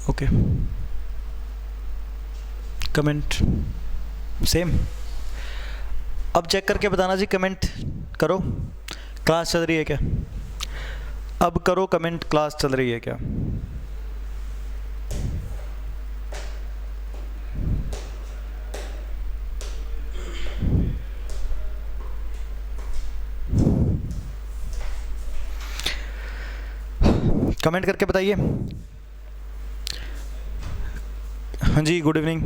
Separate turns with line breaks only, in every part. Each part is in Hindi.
Okay, comment same. अब चेक करके बताना जी, कमेंट करो क्लास चल रही है क्या। अब करो कमेंट, क्लास चल रही है क्या। कमेंट करके बताइए। हाँ जी, गुड इवनिंग।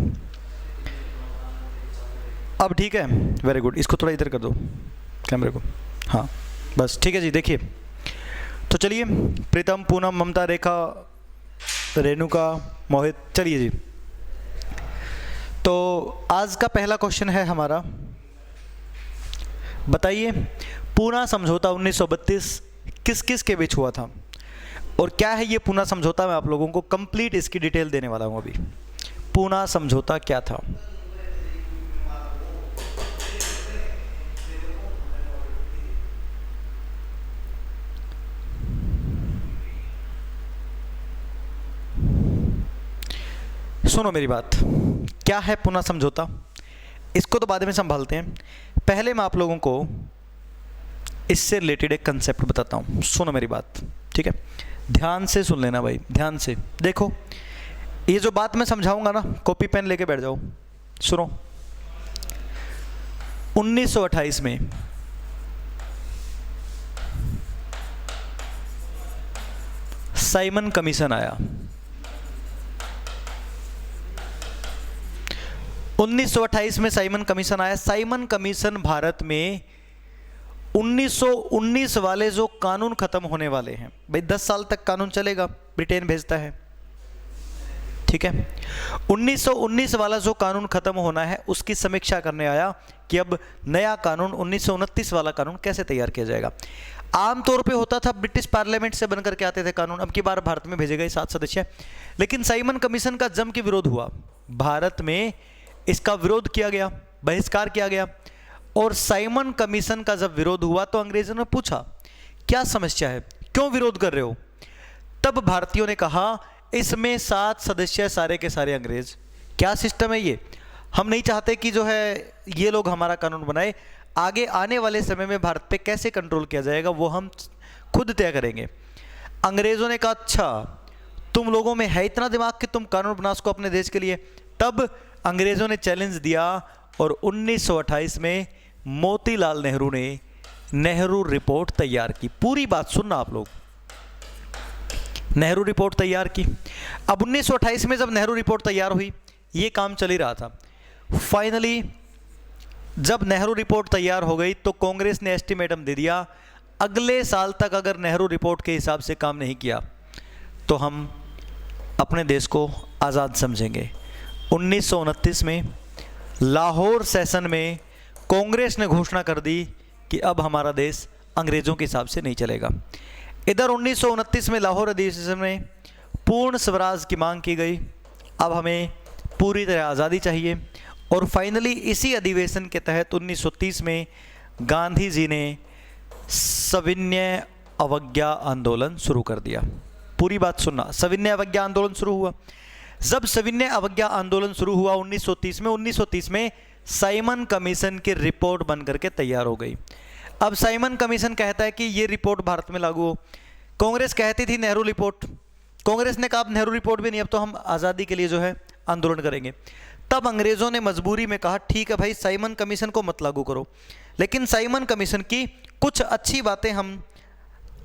अब ठीक है, वेरी गुड। इसको थोड़ा इधर कर दो कैमरे को। हाँ बस ठीक है जी। देखिए तो चलिए, प्रीतम, पूनम, ममता, रेखा, रेणुका, मोहित, चलिए जी। तो आज का पहला क्वेश्चन है हमारा, बताइए पूना समझौता 1932 किस किस के बीच हुआ था, और क्या है ये पूना समझौता। मैं आप लोगों को कंप्लीट इसकी डिटेल देने वाला हूं अभी। पूना समझौता क्या था। सुनो मेरी बात, क्या है पूना समझौता, इसको तो बाद में संभालते हैं। पहले मैं आप लोगों को इससे रिलेटेड एक कंसेप्ट बताता हूं। सुनो मेरी बात, ठीक है, ध्यान से सुन लेना भाई, ध्यान से। देखो ये जो बात मैं समझाऊंगा ना, कॉपी पेन लेके बैठ जाओ। सुनो, 1928 में साइमन कमीशन आया। 1928 में साइमन कमीशन आया। साइमन कमीशन भारत में 1919 वाले जो कानून खत्म होने वाले हैं, भाई 10 साल तक कानून चलेगा, ब्रिटेन भेजता है, ठीक है। 1919 वाला जो कानून खत्म होना है उसकी समीक्षा करने आया कि अब नया कानून 1929 वाला कानून कैसे तैयार किया जाएगा। आमतौर पे होता था ब्रिटिश पार्लियामेंट से बनकर के आते थे कानून, अब की बार भारत में भेजे गए 7 सदस्य। लेकिन साइमन कमीशन का जम के विरोध हुआ, भारत में इसका विरोध किया गया, बहिष्कार किया गया। और साइमन कमीशन का जब विरोध हुआ तो अंग्रेजों ने पूछा क्या समस्या है, क्यों विरोध कर रहे हो। तब भारतीयों ने कहा इसमें 7 सदस्य सारे के सारे अंग्रेज। क्या सिस्टम है ये, हम नहीं चाहते कि जो है ये लोग हमारा कानून बनाए। आगे आने वाले समय में भारत पे कैसे कंट्रोल किया जाएगा वो हम खुद तय करेंगे। अंग्रेजों ने कहा अच्छा तुम लोगों में है इतना दिमाग कि तुम कानून बना सको अपने देश के लिए। तब अंग्रेजों ने चैलेंज दिया और 1928 में मोतीलाल नेहरू ने नेहरू रिपोर्ट तैयार की। पूरी बात सुनना आप लोग, नेहरू रिपोर्ट तैयार की। अब 1928 में जब नेहरू रिपोर्ट तैयार हुई, ये काम चल ही रहा था। फाइनली जब नेहरू रिपोर्ट तैयार हो गई तो कांग्रेस ने एस्टिमेटम दे दिया अगले साल तक अगर नेहरू रिपोर्ट के हिसाब से काम नहीं किया तो हम अपने देश को आज़ाद समझेंगे। 1929 में लाहौर सेशन में कांग्रेस ने घोषणा कर दी कि अब हमारा देश अंग्रेज़ों के हिसाब से नहीं चलेगा। इधर 1929 में लाहौर अधिवेशन में पूर्ण स्वराज की मांग की गई, अब हमें पूरी तरह आज़ादी चाहिए। और फाइनली इसी अधिवेशन के तहत 1930 में गांधी जी ने सविनय अवज्ञा आंदोलन शुरू कर दिया। पूरी बात सुनना, सविनय अवज्ञा आंदोलन शुरू हुआ। जब सविनय अवज्ञा आंदोलन शुरू हुआ 1930 में साइमन कमीशन की रिपोर्ट बन करके तैयार हो गई। अब साइमन कमीशन कहता है कि ये रिपोर्ट भारत में लागू हो। कांग्रेस कहती थी नेहरू रिपोर्ट, कांग्रेस ने कहा अब नेहरू रिपोर्ट भी नहीं, अब तो हम आज़ादी के लिए जो है आंदोलन करेंगे। तब अंग्रेजों ने मजबूरी में कहा ठीक है भाई साइमन कमीशन को मत लागू करो, लेकिन साइमन कमीशन की कुछ अच्छी बातें हम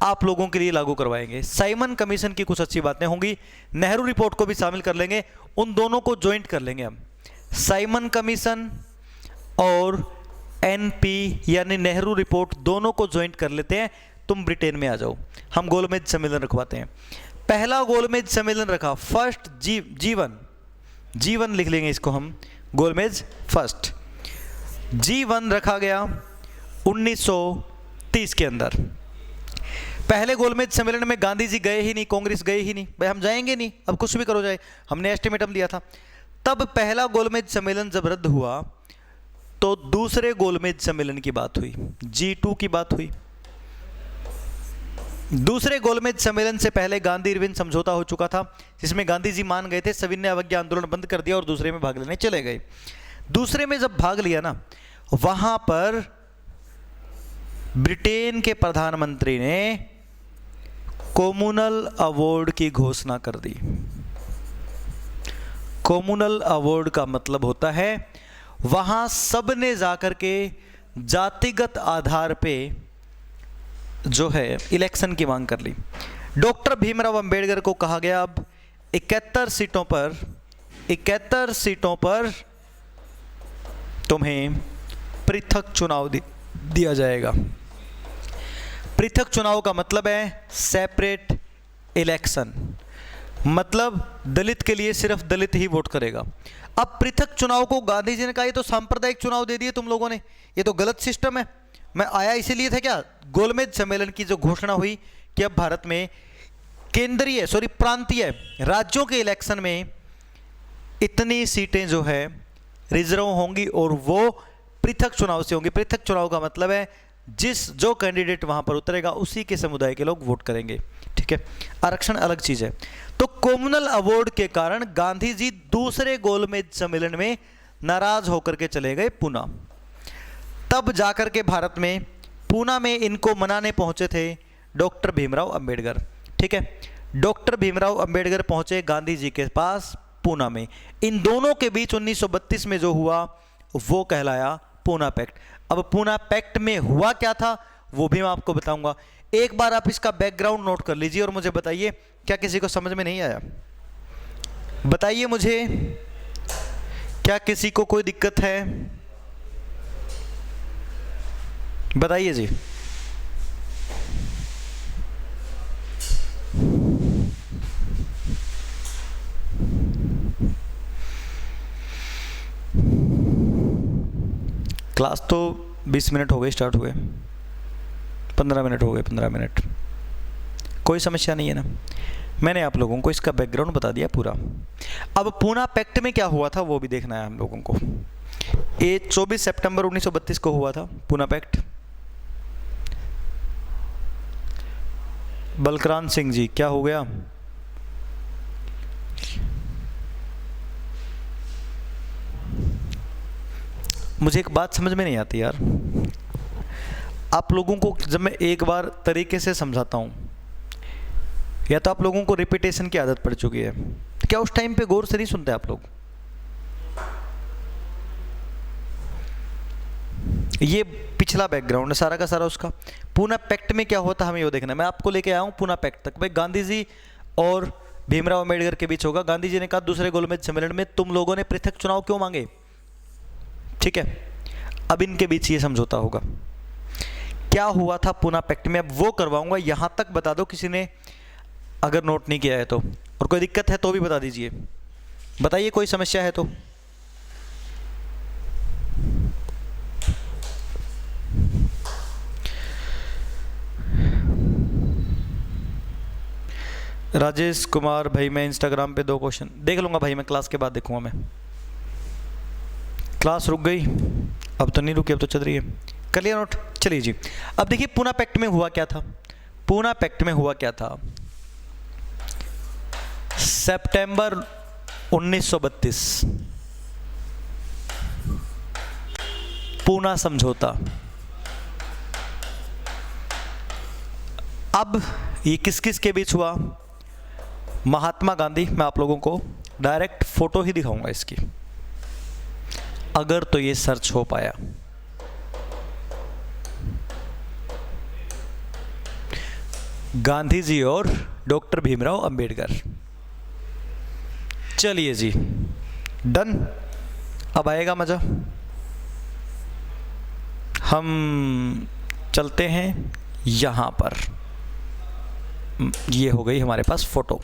आप लोगों के लिए लागू करवाएंगे। साइमन कमीशन की कुछ अच्छी बातें होंगी, नेहरू रिपोर्ट को भी शामिल कर लेंगे, उन दोनों को ज्वाइंट कर लेंगे हम। साइमन कमीशन और एनपी यानी नेहरू रिपोर्ट दोनों को ज्वाइंट कर लेते हैं, तुम ब्रिटेन में आ जाओ, हम गोलमेज सम्मेलन रखवाते हैं। पहला गोलमेज सम्मेलन रखा, फर्स्ट G1 लिख लेंगे इसको हम, गोलमेज फर्स्ट G1 रखा गया 1930 के अंदर। पहले गोलमेज सम्मेलन में गांधी जी गए ही नहीं, कांग्रेस गए ही नहीं, भाई हम जाएंगे नहीं, अब कुछ भी करो जाए, हमने एस्टिमेटम दिया था। तब पहला गोलमेज सम्मेलन जब रद्द हुआ तो दूसरे गोलमेज सम्मेलन की बात हुई, G2 की बात हुई। दूसरे गोलमेज सम्मेलन से पहले गांधी इरविन समझौता हो चुका था, जिसमें गांधी जी मान गए थे, सभी ने अवज्ञा आंदोलन बंद कर दिया और दूसरे में भाग लेने चले गए। दूसरे में जब भाग लिया ना, वहां पर ब्रिटेन के प्रधानमंत्री ने कम्युनल अवार्ड की घोषणा कर दी। कम्युनल अवार्ड का मतलब होता है वहां सब ने जाकर के जातिगत आधार पे जो है इलेक्शन की मांग कर ली। डॉक्टर भीमराव अंबेडकर को कहा गया अब 71 सीटों पर तुम्हें पृथक चुनाव दिया जाएगा। पृथक चुनाव का मतलब है सेपरेट इलेक्शन, मतलब दलित के लिए सिर्फ दलित ही वोट करेगा। अब पृथक चुनाव को गांधी जी ने कहा ये तो सांप्रदायिक चुनाव दे दिए तुम लोगों ने, ये तो गलत सिस्टम है। मैं आया इसीलिए था क्या, गोलमेज सम्मेलन की जो घोषणा हुई कि अब भारत में प्रांतीय राज्यों के इलेक्शन में इतनी सीटें जो है रिजर्व होंगी और वो पृथक चुनाव से होंगी। पृथक चुनाव का मतलब है जो कैंडिडेट वहां पर उतरेगा उसी के समुदाय के लोग वोट करेंगे, ठीक है। आरक्षण अलग चीज है। तो कम्युनल अवार्ड के कारण गांधी जी दूसरे गोलमेज सम्मेलन में नाराज होकर के चले गए पूना। तब जाकर के भारत में पूना में इनको मनाने पहुंचे थे डॉक्टर भीमराव अंबेडकर, ठीक है। डॉक्टर भीमराव अंबेडकर पहुंचे गांधी जी के पास पूना में। इन दोनों के बीच 1932 में जो हुआ वो कहलाया पूना पैक्ट। अब पूना पैक्ट में हुआ क्या था वो भी मैं आपको बताऊंगा। एक बार आप इसका बैकग्राउंड नोट कर लीजिए और मुझे बताइए क्या किसी को समझ में नहीं आया? बताइए मुझे, क्या किसी को कोई दिक्कत है? बताइए जी। क्लास तो 20 मिनट हो गए स्टार्ट हुए, 15 मिनट हो गए, 15 मिनट, कोई समस्या नहीं है ना। मैंने आप लोगों को इसका बैकग्राउंड बता दिया पूरा। अब पूना पैक्ट में क्या हुआ था वो भी देखना है हम लोगों को। ये 24 सितंबर 1932 को हुआ था पूना पैक्ट। बलक्रांत सिंह जी क्या हो गया? मुझे एक बात समझ में नहीं आती यार, आप लोगों को जब मैं एक बार तरीके से समझाता हूं, या तो आप लोगों को रिपीटेशन की आदत पड़ चुकी है, क्या उस टाइम पे गौर से नहीं सुनते आप लोग? ये पिछला बैकग्राउंड है सारा का सारा उसका। पूना पैक्ट में क्या होता हमें वो देखना है। मैं आपको लेके आया हूं पूना पैक्ट तक। भाई गांधी जी और भीमराव अंबेडकर के बीच होगा। गांधी जी ने कहा दूसरे गोलमेज सम्मेलन में तुम लोगों ने पृथक चुनाव क्यों मांगे, ठीक है। अब इनके बीच ये समझौता होगा। क्या हुआ था पूना पैक्ट में अब वो करवाऊंगा। यहां तक बता दो किसी ने अगर नोट नहीं किया है तो, और कोई दिक्कत है तो भी बता दीजिए। बताइए कोई समस्या है तो। राजेश कुमार भाई, मैं इंस्टाग्राम पे 2 क्वेश्चन देख लूंगा भाई, मैं क्लास के बाद देखूंगा। मैं क्लास रुक गई, अब तो नहीं रुकी, अब तो चल रही है। कर लिया नोट? चलिए जी। अब देखिए पूना पैक्ट में हुआ क्या था। पूना पैक्ट में हुआ क्या था, सितंबर 1932 पूना समझौता। अब ये किस किस के बीच हुआ? महात्मा गांधी, मैं आप लोगों को डायरेक्ट फोटो ही दिखाऊंगा इसकी, अगर तो ये सर्च हो पाया। गांधी जी और डॉक्टर भीमराव अंबेडकर। चलिए जी, डन। अब आएगा मजा। हम चलते हैं यहां पर। ये हो गई हमारे पास फोटो,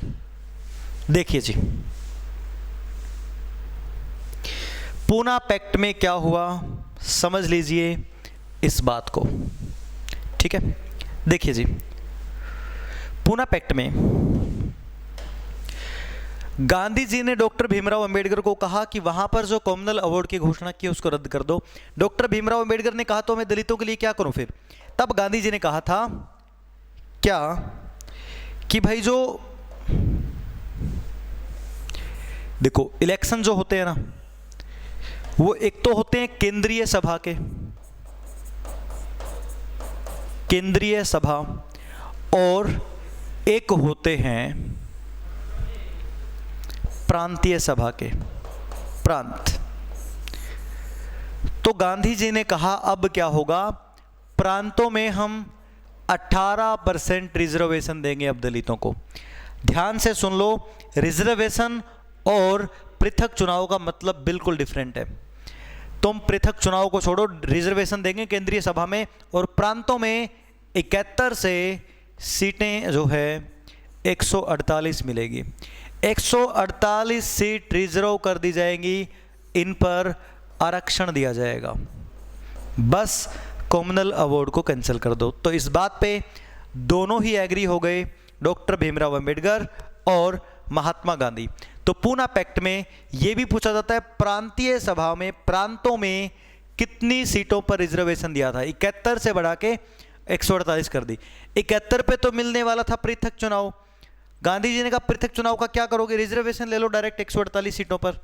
देखिए जी। पूना पैक्ट में क्या हुआ समझ लीजिए इस बात को, ठीक है। देखिए जी, पूना पैक्ट में गांधी जी ने डॉक्टर भीमराव अंबेडकर को कहा कि वहां पर जो कम्युनल अवार्ड की घोषणा की उसको रद्द कर दो। डॉक्टर भीमराव अंबेडकर ने कहा तो मैं दलितों के लिए क्या करूं फिर। तब गांधी जी ने कहा था क्या कि भाई जो देखो इलेक्शन जो होते हैं ना, वो एक तो होते हैं केंद्रीय सभा के, केंद्रीय सभा, और एक होते हैं प्रांतीय सभा के, प्रांत। तो गांधी जी ने कहा अब क्या होगा, प्रांतों में हम 18% रिजर्वेशन देंगे अब दलितों को। ध्यान से सुन लो, रिजर्वेशन और पृथक चुनाव का मतलब बिल्कुल डिफरेंट है। तुम पृथक चुनाव को छोड़ो, रिजर्वेशन देंगे केंद्रीय सभा में, और प्रांतों में 71 से सीटें जो है 148 मिलेगी। 148 सीट रिजर्व कर दी जाएंगी, इन पर आरक्षण दिया जाएगा। बस कॉमनल अवार्ड को कैंसिल कर दो। तो इस बात पे दोनों ही एग्री हो गए, डॉक्टर भीमराव अंबेडकर और महात्मा गांधी। तो पूना पैक्ट में यह भी पूछा जाता है प्रांतीय सभा में प्रांतों में कितनी सीटों पर रिजर्वेशन दिया था। 71 से बढ़ा के 148 कर दी। 71 पे तो मिलने वाला था पृथक चुनाव। गांधी जी ने कहा पृथक चुनाव का क्या करोगे, रिजर्वेशन ले लो डायरेक्ट 148 सीटों पर।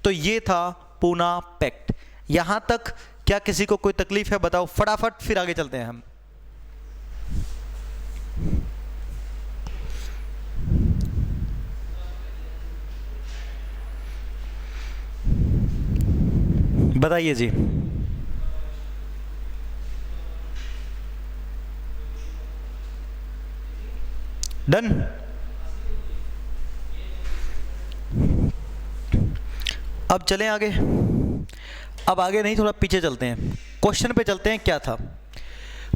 तो ये था पूना पैक्ट। यहां तक क्या किसी को कोई तकलीफ है बताओ फटाफट, फिर आगे चलते हैं हम। बताइए जी। डन। अब चलें आगे। अब आगे नहीं, थोड़ा पीछे चलते हैं, क्वेश्चन पे चलते हैं। क्या था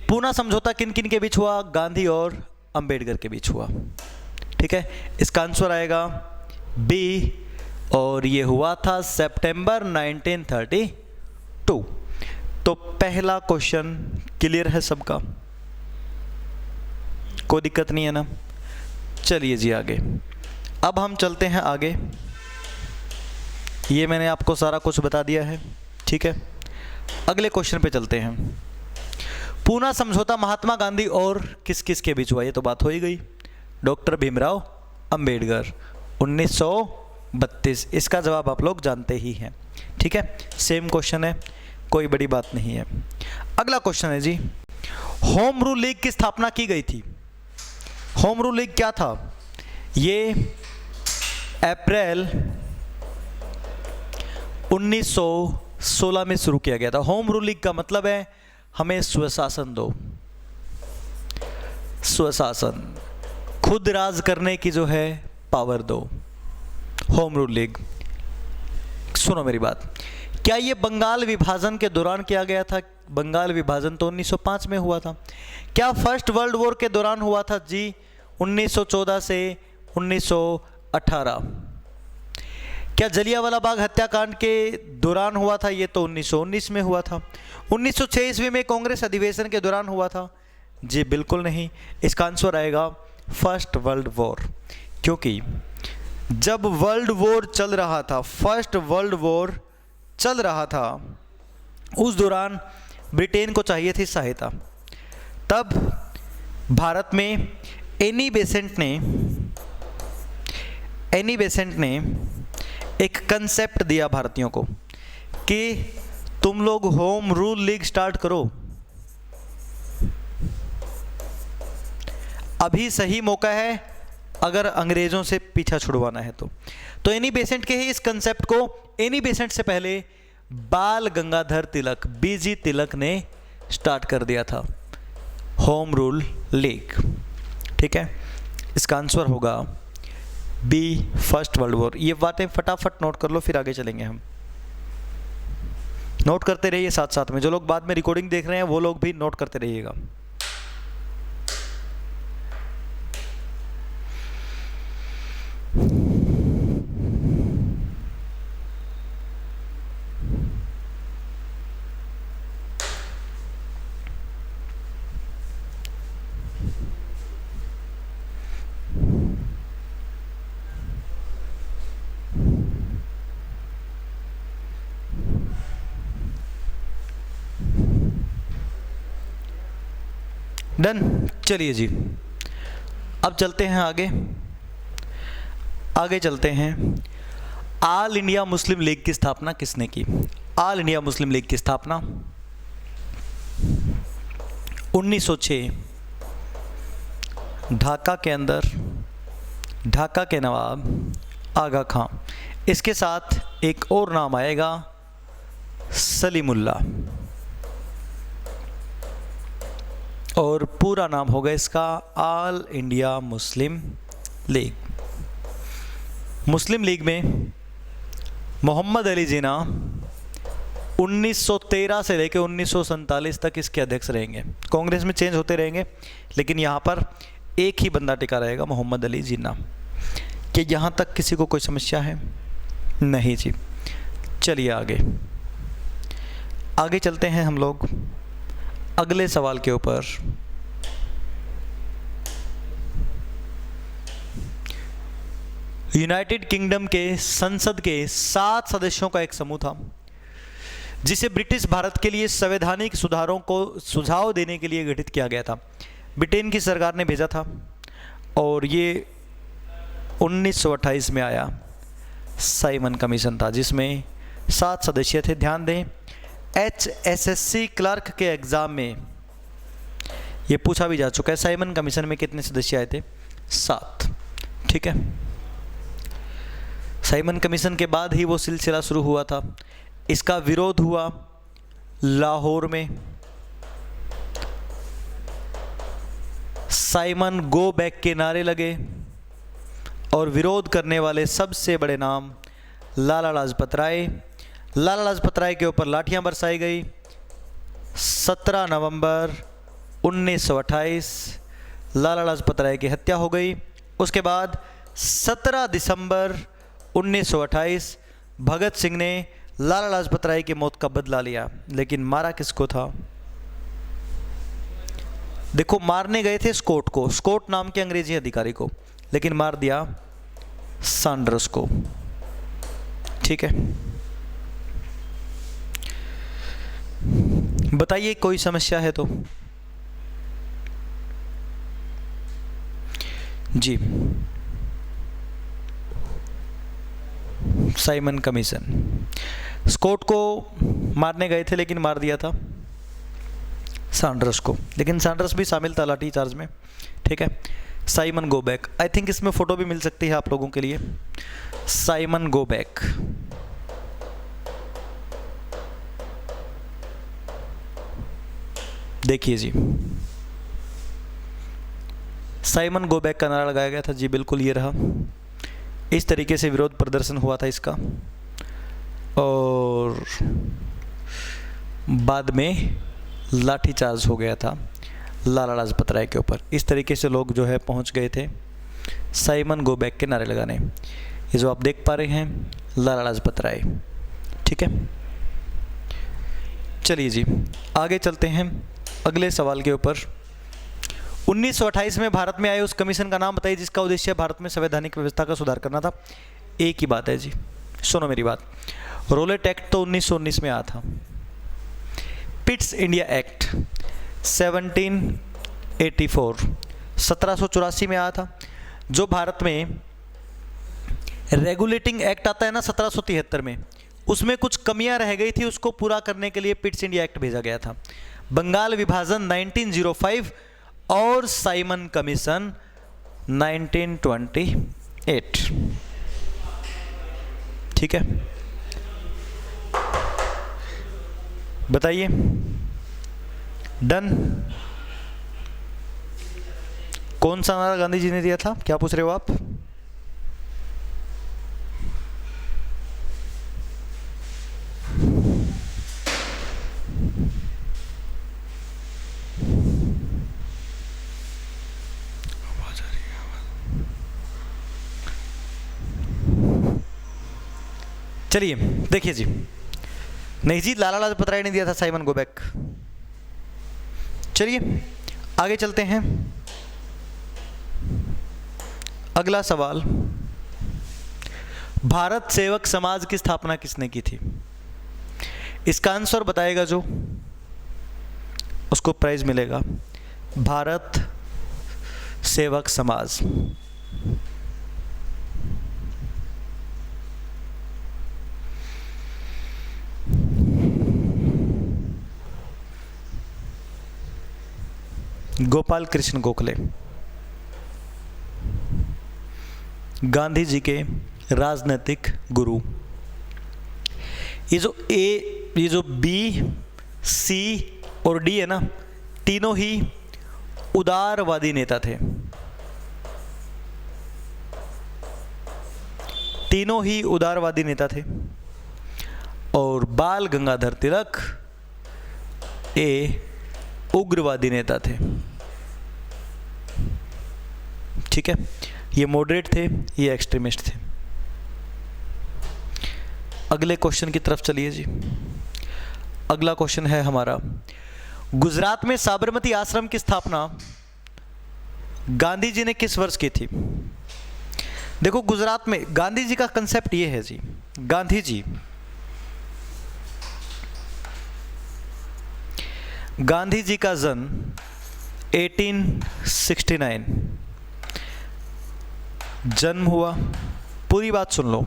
पूना समझौता, किन किन के बीच हुआ, गांधी और अंबेडकर के बीच हुआ। ठीक है, इसका आंसर आएगा बी, और ये हुआ था सितंबर 1932। तो पहला क्वेश्चन क्लियर है सबका, कोई दिक्कत नहीं है ना। चलिए जी आगे। अब हम चलते हैं आगे, ये मैंने आपको सारा कुछ बता दिया है। ठीक है, अगले क्वेश्चन पे चलते हैं। पूना समझौता महात्मा गांधी और किस किस के बीच हुआ, ये तो बात हो ही गई, डॉक्टर भीमराव अंबेडकर 1932। इसका जवाब आप लोग जानते ही हैं। ठीक है, सेम क्वेश्चन है, कोई बड़ी बात नहीं है। अगला क्वेश्चन है जी, होम रूल लीग की स्थापना की गई थी। होम रूल लीग क्या था, ये अप्रैल 1916 में शुरू किया गया था। होम रूल लीग का मतलब है हमें स्वशासन दो, स्वशासन, खुद राज करने की जो है पावर दो। होम रूल लीग, सुनो मेरी बात, क्या ये बंगाल विभाजन के दौरान किया गया था? बंगाल विभाजन तो 1905 में हुआ था। क्या फर्स्ट वर्ल्ड वॉर के दौरान हुआ था? जी 1914 से 1918। क्या जलियांवाला बाग हत्याकांड के दौरान हुआ था? ये तो 1919 में हुआ था। 1906 ईस्वी में कांग्रेस अधिवेशन के दौरान हुआ था? जी बिल्कुल नहीं। इसका आंसर आएगा फर्स्ट वर्ल्ड वॉर, क्योंकि जब वर्ल्ड वॉर चल रहा था, फर्स्ट वर्ल्ड वॉर चल रहा था, उस दौरान ब्रिटेन को चाहिए थी सहायता। तब भारत में एनी बेसेंट ने एक कंसेप्ट दिया भारतीयों को कि तुम लोग होम रूल लीग स्टार्ट करो, अभी सही मौका है अगर अंग्रेजों से पीछा छुड़वाना है तो एनी बेसेंट के ही इस कंसेप्ट को, एनी बेसेंट से पहले बाल गंगाधर तिलक, बीजी तिलक ने स्टार्ट कर दिया था होम रूल लीग। ठीक है, इसका आंसर होगा बी, फर्स्ट वर्ल्ड वॉर। ये बातें फटाफट नोट कर लो, फिर आगे चलेंगे हम। नोट करते रहिए साथ साथ में, जो लोग बाद में रिकॉर्डिंग देख रहे हैं वो लोग भी नोट करते रहिएगा। डन। चलिए जी, अब चलते हैं आगे, आगे चलते हैं। ऑल इंडिया मुस्लिम लीग की स्थापना किसने की? ऑल इंडिया मुस्लिम लीग की स्थापना 1906 ढाका के अंदर, ढाका के नवाब आगा खां। इसके साथ एक और नाम आएगा, सलीमुल्लाह, और पूरा नाम होगा इसका ऑल इंडिया मुस्लिम लीग। मुस्लिम लीग में मोहम्मद अली जिन्ना 1913 से लेकर 1947 तक इसके अध्यक्ष रहेंगे। कांग्रेस में चेंज होते रहेंगे, लेकिन यहाँ पर एक ही बंदा टिका रहेगा, मोहम्मद अली जिन्ना। कि यहाँ तक किसी को कोई समस्या है? नहीं जी। चलिए आगे, आगे चलते हैं हम लोग अगले सवाल के ऊपर। यूनाइटेड किंगडम के संसद के 7 सदस्यों का एक समूह था, जिसे ब्रिटिश भारत के लिए संवैधानिक सुधारों को सुझाव देने के लिए गठित किया गया था। ब्रिटेन की सरकार ने भेजा था और ये 1928 में आया। साइमन कमीशन था, जिसमें 7 सदस्य थे। ध्यान दें, HSSC क्लर्क के एग्ज़ाम में ये पूछा भी जा चुका है, साइमन कमीशन में कितने सदस्य आए थे? 7। ठीक है। साइमन कमीशन के बाद ही वो सिलसिला शुरू हुआ था। इसका विरोध हुआ लाहौर में। साइमन गो बैक के नारे लगे और विरोध करने वाले सबसे बड़े नाम लाला लाजपत राय। लाला लाजपत राय के ऊपर लाठियां बरसाई गई। 17 नवंबर 1928 लाला लाजपत राय की हत्या हो गई। उसके बाद 17 दिसंबर 1928 भगत सिंह ने लाला लाजपत राय की मौत का बदला लिया। लेकिन मारा किसको था? देखो, मारने गए थे स्कॉट को, स्कॉट नाम के अंग्रेजी अधिकारी को, लेकिन मार दिया सैंडर्स को। ठीक है, बताइए कोई समस्या है तो? जी, साइमन कमीशन स्कॉट को मारने गए थे, लेकिन मार दिया था सैंडर्स को, लेकिन सैंडर्स भी शामिल था लाठी चार्ज में। ठीक है, Simon go back. I think इसमें फ़ोटो भी मिल सकती है आप लोगों के लिए। साइमन गो बैक, देखिए जी, साइमन गो बैक का नारा लगाया गया था। जी बिल्कुल, ये रहा। इस तरीके से विरोध प्रदर्शन हुआ था इसका, और बाद में लाठीचार्ज हो गया था लाला लाजपत राय के ऊपर। इस तरीके से लोग जो है पहुंच गए थे साइमन गो बैक के नारे लगाने। ये जो आप देख पा रहे हैं, लाला लाजपत राय। ठीक है, चलिए जी आगे चलते हैं अगले सवाल के ऊपर। 1928 में भारत में आए उस कमीशन का नाम बताइए जिसका उद्देश्य भारत में संवैधानिक व्यवस्था का सुधार करना था। एक ही बात है जी, सुनो मेरी बात। रोलेट एक्ट तो 1919 में आया था। पिट्स इंडिया एक्ट 1784 1784 में आया था। जो भारत में रेगुलेटिंग एक्ट आता है ना 1773 में, उसमें कुछ कमियां रह गई थी, उसको पूरा करने के लिए पिट्स इंडिया एक्ट भेजा गया था। बंगाल विभाजन 1905 और साइमन कमीशन 1928। ठीक है, बताइए, डन? कौन सा नारा गांधी जी ने दिया था? क्या पूछ रहे हो आप? चलिए देखिए जी, नहीं जी, लाला लाजपत राय ने दिया था साइमन गो बैक। चलिए आगे चलते हैं। अगला सवाल, भारत सेवक समाज की स्थापना किसने की थी? इसका आंसर बताएगा जो, उसको प्राइज मिलेगा। भारत सेवक समाज। गोपाल कृष्ण गोखले गांधी जी के राजनीतिक गुरु। ये जो बी, सी और डी है ना, तीनों ही उदारवादी नेता थे। तीनों ही उदारवादी नेता थे। और बाल गंगाधर तिलक उग्रवादी नेता थे। ठीक है, ये मॉडरेट थे, ये एक्सट्रीमिस्ट थे। अगले क्वेश्चन की तरफ चलिए जी। अगला क्वेश्चन है हमारा, गुजरात में साबरमती आश्रम की स्थापना गांधी जी ने किस वर्ष की थी? देखो, गुजरात में गांधी जी का कंसेप्ट ये है जी, गांधी जी का जन्म 1869 जन्म हुआ। पूरी बात सुन लो,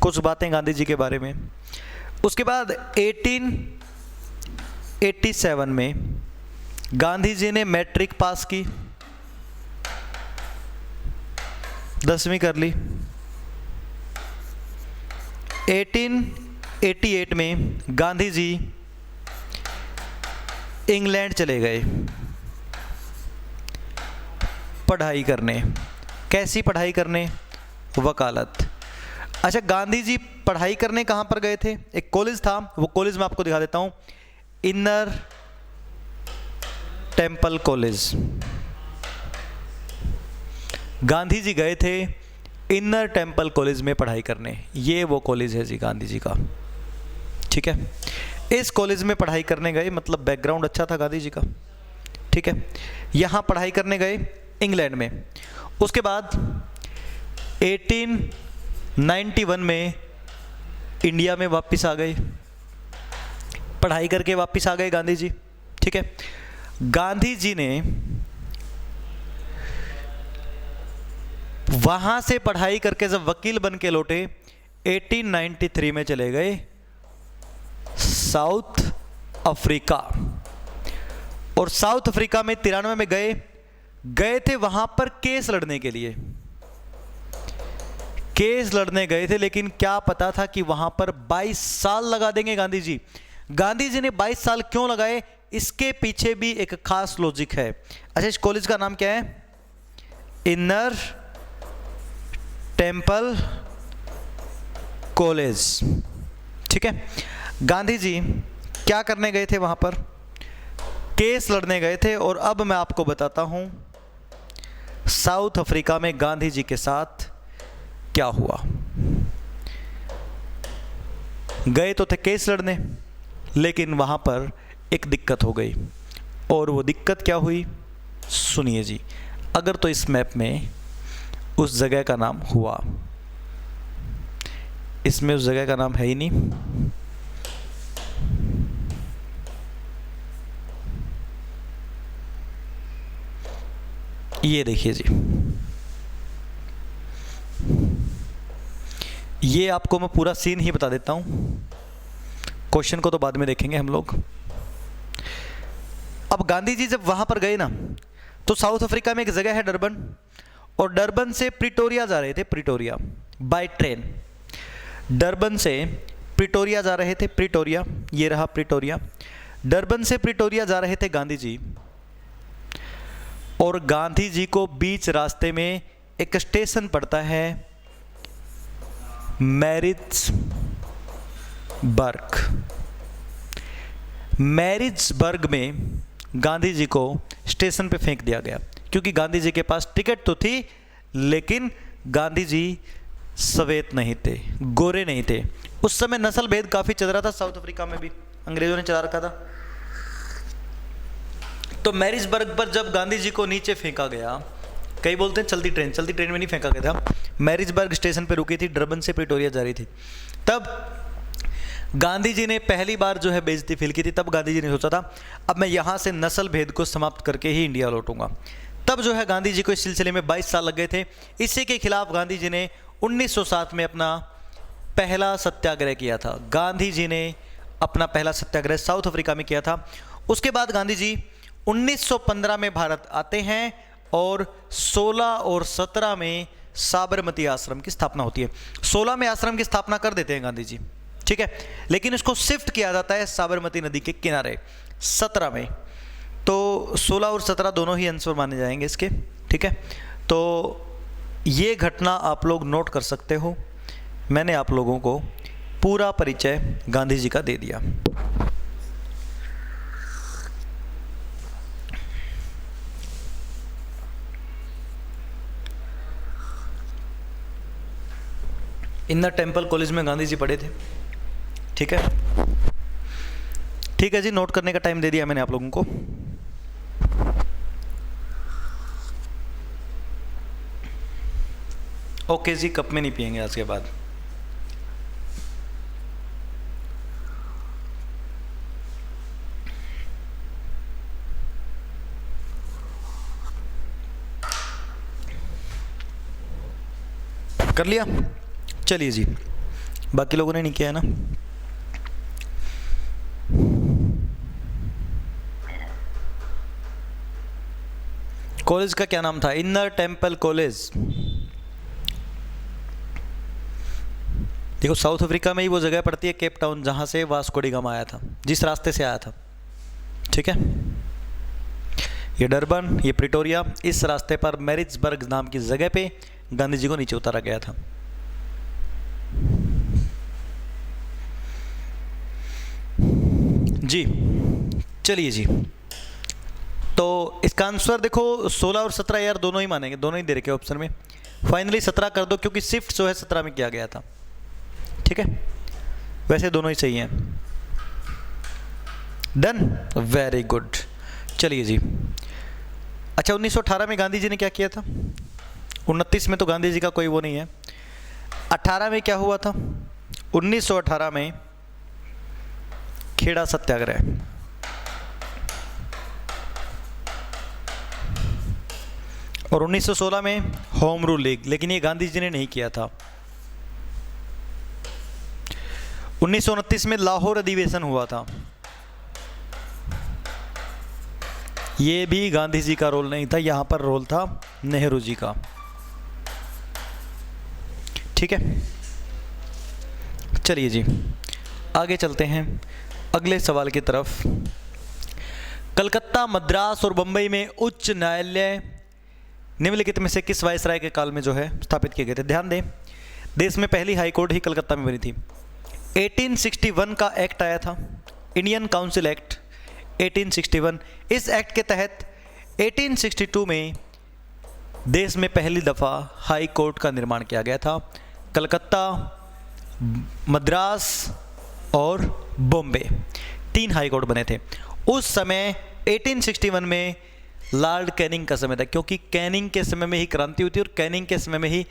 कुछ बातें गांधी जी के बारे में। उसके बाद 1887 में गांधी जी ने मैट्रिक पास की, 10वीं कर ली। 1888 में गांधी जी इंग्लैंड चले गए पढ़ाई करने। कैसी पढ़ाई करने? वकालत। अच्छा, गांधी जी पढ़ाई करने कहाँ पर गए थे? एक कॉलेज था, वो कॉलेज मैं आपको दिखा देता हूँ, inner temple college. Gandhi ji गए थे इनर टेम्पल कॉलेज में पढ़ाई करने। ये वो कॉलेज है जी गांधी जी का। ठीक है, इस कॉलेज में पढ़ाई करने गए, मतलब बैकग्राउंड अच्छा था गांधी जी का। ठीक है, यहाँ पढ़ाई करने गए इंग्लैंड में। उसके बाद 1891 में इंडिया में वापस आ गए, पढ़ाई करके वापस आ गए गांधी जी। ठीक है, गांधी जी ने वहां से पढ़ाई करके जब वकील बन के लौटे, 1893 में चले गए साउथ अफ्रीका। और साउथ अफ्रीका में 93 में गए थे वहां पर केस लड़ने के लिए। केस लड़ने गए थे, लेकिन क्या पता था कि वहां पर 22 साल लगा देंगे गांधी जी। गांधी जी ने 22 साल क्यों लगाए, इसके पीछे भी एक खास लॉजिक है। अच्छा, इस कॉलेज का नाम क्या है? Inner temple college. ठीक है, गांधी जी क्या करने गए थे वहां पर? केस लड़ने गए थे। और अब मैं आपको बताता हूं साउथ अफ्रीका में गांधी जी के साथ क्या हुआ। गए तो थे केस लड़ने, लेकिन वहां पर एक दिक्कत हो गई। और वो दिक्कत क्या हुई, सुनिए जी। अगर तो इस मैप में उस जगह का नाम हुआ, इसमें उस जगह का नाम है ही नहीं। ये देखिए जी, ये आपको मैं पूरा सीन ही बता देता हूं, क्वेश्चन को तो बाद में देखेंगे हम लोग। अब गांधी जी जब वहां पर गए ना, तो साउथ अफ्रीका में एक जगह है डरबन, और डरबन से प्रिटोरिया जा रहे थे, प्रिटोरिया बाय ट्रेन। डरबन से प्रिटोरिया जा रहे थे, प्रिटोरिया, ये रहा प्रिटोरिया। डरबन से प्रिटोरिया जा रहे थे गांधी जी, और गांधी जी को बीच रास्ते में एक स्टेशन पड़ता है मैरिट्सबर्ग। मैरिट्सबर्ग में गांधी जी को स्टेशन पे फेंक दिया गया, क्योंकि गांधी जी के पास टिकट तो थी, लेकिन गांधी जी सफेद नहीं थे, गोरे नहीं थे। उस समय नस्ल भेद काफी चल रहा था साउथ अफ्रीका में भी, अंग्रेजों ने चला रखा था। तो मैरिट्सबर्ग पर जब गांधी जी को नीचे फेंका गया, कई बोलते हैं चलती ट्रेन में नहीं फेंका गया था, मैरिट्सबर्ग स्टेशन पे रुकी थी, डरबन से प्रिटोरिया जा रही थी। तब गांधी जी ने पहली बार जो है बेइज्जती फील की थी। तब गांधी जी ने सोचा था अब मैं यहाँ से नस्ल भेद को समाप्त करके ही इंडिया लौटूंगा। तब जो है गांधी जी को इस सिलसिले में 22 साल लग गए थे। इसी के खिलाफ गांधी जी ने 1907 में अपना पहला सत्याग्रह किया था। गांधी जी ने अपना पहला सत्याग्रह साउथ अफ्रीका में किया था। उसके बाद गांधी जी 1915 में भारत आते हैं और 16 और 17 में साबरमती आश्रम की स्थापना होती है। 16 में आश्रम की स्थापना कर देते हैं गांधी जी, ठीक है, लेकिन इसको शिफ्ट किया जाता है साबरमती नदी के किनारे 17 में। तो 16 और 17 दोनों ही आंसर माने जाएंगे इसके, ठीक है। तो ये घटना आप लोग नोट कर सकते हो। मैंने आप लोगों को पूरा परिचय गांधी जी का दे दिया। इन्नर टेम्पल कॉलेज में गांधी जी पढ़े थे, ठीक है। ठीक है जी, नोट करने का टाइम दे दिया मैंने आप लोगों को। ओके जी, कप में नहीं पिएंगे आज के बाद। कर लिया? चलिए जी, बाकी लोगों ने नहीं किया है ना। कॉलेज का क्या नाम था? Inner temple college. देखो साउथ अफ्रीका में ही वो जगह पड़ती है केप टाउन, जहां से वास्को डी गामा आया था, जिस रास्ते से आया था, ठीक है। ये डरबन, ये प्रिटोरिया, इस रास्ते पर मैरिट्सबर्ग नाम की जगह पे गांधी जी को नीचे उतारा गया था। जी चलिए जी, तो इसका आंसर देखो 16 और 17 यार दोनों ही मानेंगे, दोनों ही दे रखे ऑप्शन में। फाइनली 17 कर दो क्योंकि शिफ्ट जो है 17 में किया गया था, ठीक है। वैसे दोनों ही सही हैं। Done, very good. चलिए जी, अच्छा 1918 में गांधी जी ने क्या किया था? 29 में तो गांधी जी का कोई वो नहीं है। 18 में क्या हुआ था? 1918 में खेड़ा सत्याग्रह। और 1916 में होम रूल लीग, लेकिन ये गांधी जी ने नहीं किया था। 1929 में लाहौर अधिवेशन हुआ था, ये भी गांधी जी का रोल नहीं था, यहां पर रोल था नेहरू जी का, ठीक है। चलिए जी आगे चलते हैं अगले सवाल की तरफ। कलकत्ता, मद्रास और बंबई में उच्च न्यायालय निम्नलिखित में से किस वायसराय के काल में जो है स्थापित किए गए थे? ध्यान दें, देश में पहली हाई कोर्ट ही कलकत्ता में बनी थी। 1861 का एक्ट आया था, इंडियन काउंसिल एक्ट 1861। इस एक्ट के तहत 1862 में देश में पहली दफ़ा हाई कोर्ट का निर्माण किया गया था। कलकत्ता, मद्रास और बॉम्बे, 3 हाई कोर्ट बने थे। उस समय 1861 में लॉर्ड कैनिंग का समय था, क्योंकि कैनिंग के समय में ही क्रांति हुई थी और कैनिंग के समय में ही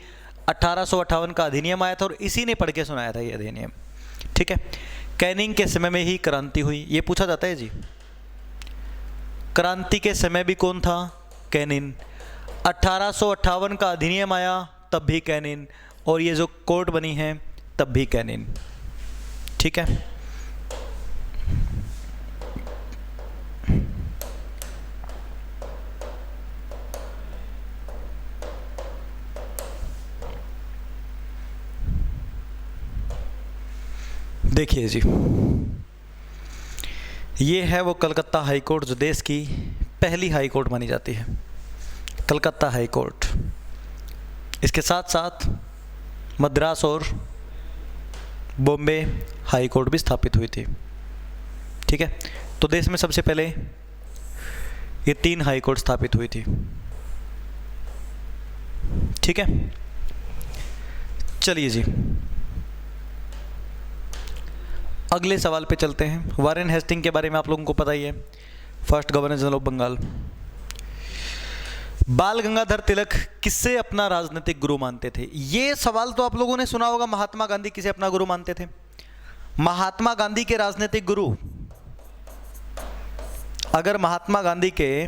1858 का अधिनियम आया था और इसी ने पढ़ के सुनाया था ये अधिनियम, ठीक है। कैनिंग के समय में ही क्रांति हुई, ये पूछा जाता है जी। क्रांति के समय भी कौन था? कैनिंग। 1858 का अधिनियम आया तब भी कैनिंग, और ये जो कोर्ट बनी है तब भी कैनिंग, ठीक है। देखिए जी, ये है वो कलकत्ता हाई कोर्ट जो देश की पहली हाई कोर्ट मानी जाती है, कलकत्ता हाई कोर्ट। इसके साथ साथ मद्रास और बॉम्बे हाई कोर्ट भी स्थापित हुई थी, ठीक है। तो देश में सबसे पहले ये 3 हाई कोर्ट स्थापित हुई थी, ठीक है। चलिए जी अगले सवाल पे चलते हैं। वारेन हेस्टिंग के बारे में आप लोगों को पता ही है, first governor general of Bengal. Bal Gangadhar तिलक किससे अपना राजनीतिक गुरु मानते थे? ये सवाल तो आप लोगों ने सुना होगा, महात्मा गांधी किसे अपना गुरु मानते थे? महात्मा गांधी के राजनीतिक गुरु, अगर महात्मा गांधी के